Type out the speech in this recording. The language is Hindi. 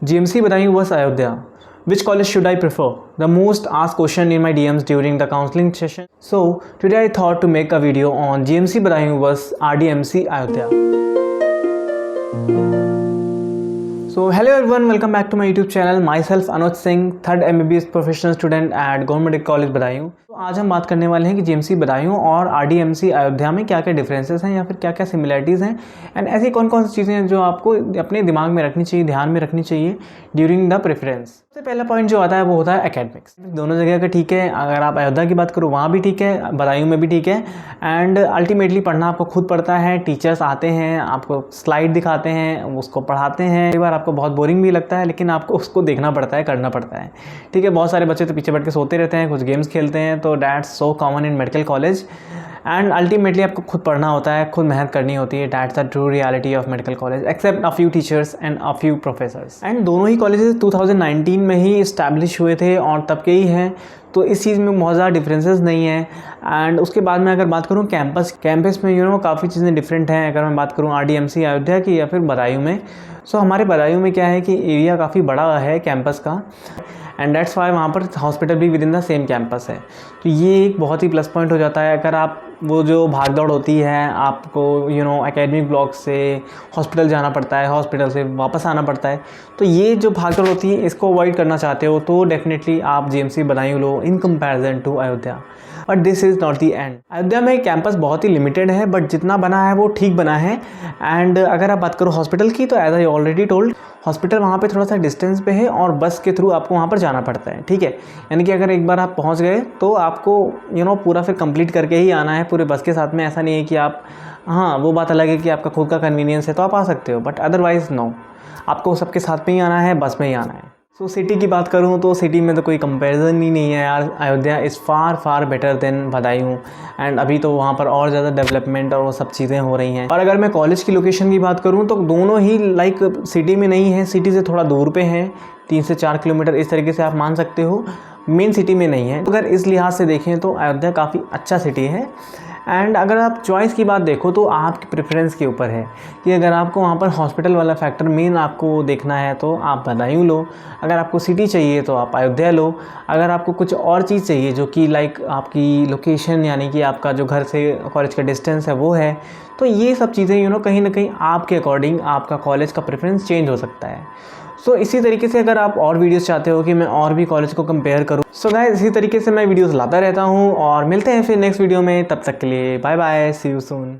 GMC Badaयूं vs Ayodhya. Which college should I prefer? The most asked question in my DMs during the counseling session. So today I thought to make a video on GMC Badaयूं vs RDMC Ayodhya. So hello everyone, welcome back to my YouTube channel. Myself Anuj Singh, third MBBS professional student at Government Medical College Badaयूं. तो आज हम बात करने वाले हैं कि GMC बदायूं और RDMC अयोध्या में क्या क्या डिफरेंसेस हैं या फिर क्या क्या सिमिलरिटीज़ हैं एंड ऐसी कौन कौन सी चीज़ें हैं जो आपको अपने दिमाग में रखनी चाहिए, ध्यान में रखनी चाहिए ड्यूरिंग द प्रेफरेंस। सबसे पहला पॉइंट जो आता है वो होता है एकेडमिक्स। दोनों जगह का ठीक है, अगर आप अयोध्या की बात करो वहाँ भी ठीक है, बदायूं में भी ठीक है एंड अल्टीमेटली पढ़ना आपको खुद पड़ता है। टीचर्स आते हैं, आपको स्लाइड दिखाते हैं, उसको पढ़ाते हैं। कई बार आपको बहुत बोरिंग भी लगता है लेकिन आपको उसको देखना पड़ता है, करना पड़ता है। ठीक है, बहुत सारे बच्चे तो पीछे बैठ के सोते रहते हैं, कुछ गेम्स खेलते हैं, तो that's so common in medical college and ultimately आपको खुद पढ़ना होता है, खुद मेहनत करनी होती है। That's the true reality of medical college except a few teachers and a few professors. And दोनों ही कॉलेजेस 2019 में ही इस्टेब्लिश हुए थे और तब के ही हैं, तो इस चीज़ में बहुत ज़्यादा डिफरेंसेस नहीं है। एंड उसके बाद में अगर बात करूँ कैंपस में काफ़ी चीज़ें डिफरेंट हैं। अगर मैं बात करूँ RDMC अयोध्या की या फिर बदायूं में, सो हमारे बदायूं में क्या है कि एरिया काफ़ी बड़ा है कैंपस का एंड दैट्स वाई वहाँ पर हॉस्पिटल भी with in the same campus है। तो ये एक बहुत ही प्लस पॉइंट हो जाता है। अगर आप वो जो भाग दौड़ होती है, आपको एकेडमिक ब्लॉक से हॉस्पिटल जाना पड़ता है, हॉस्पिटल से वापस आना पड़ता है, तो ये जो भाग दौड़ होती है इसको अवॉइड करना चाहते हो तो डेफिनेटली आप GMC बदायूं लो in comparison to Ayodhya. But this is not the end. Ayodhya में कैंपस बहुत ही लिमिटेड है बट जितना बना है वो ठीक बना है। एंड अगर आप बात करो हॉस्पिटल की, तो as I already told, hospital वहाँ पे थोड़ा सा डिस्टेंस पे है और बस के थ्रू आपको वहाँ पर जाना पड़ता है। ठीक है, यानी कि अगर एक बार आप पहुँच गए तो आपको पूरा फिर कंप्लीट करके ही आना है पूरे बस के साथ में। ऐसा नहीं है कि आप, हाँ वो बात अलग है कि आपका खुद का कन्वीनियंस है तो आप आ सकते हो, बट अदरवाइज़ नो, आपको सबके साथ में ही आना है, बस में ही आना है। सो सिटी की बात करूँ तो सिटी में तो कोई कंपैरिजन ही नहीं है यार। Ayodhya is far better than Budaun and अभी तो वहाँ पर और ज़्यादा डेवलपमेंट और वो सब चीज़ें हो रही हैं। और अगर मैं कॉलेज की लोकेशन की बात करूँ तो दोनों ही लाइक सिटी में नहीं है, सिटी से थोड़ा दूर पे हैं, 3 से 4 किलोमीटर इस तरीके से आप मान सकते हो, मेन सिटी में नहीं है। अगर इस लिहाज से देखें तो अयोध्या काफ़ी अच्छा सिटी है। एंड अगर आप चॉइस की बात देखो तो आपकी प्रेफरेंस के ऊपर है कि अगर आपको वहाँ पर हॉस्पिटल वाला फैक्टर मेन आपको देखना है तो आप बदायूं लो, अगर आपको सिटी चाहिए तो आप अयोध्या लो, अगर आपको कुछ और चीज़ चाहिए जो कि लाइक आपकी लोकेशन यानी कि आपका जो घर से कॉलेज का डिस्टेंस है वो है, तो ये सब चीज़ें कहीं ना कहीं आपके अकॉर्डिंग आपका कॉलेज का प्रेफरेंस चेंज हो सकता है। सो इसी तरीके से अगर आप और वीडियोस चाहते हो कि मैं और भी कॉलेज को कंपेयर करूं, सो गाइस इसी तरीके से मैं वीडियोस लाता रहता हूं और मिलते हैं फिर नेक्स्ट वीडियो में। तब तक के लिए bye bye, see you soon.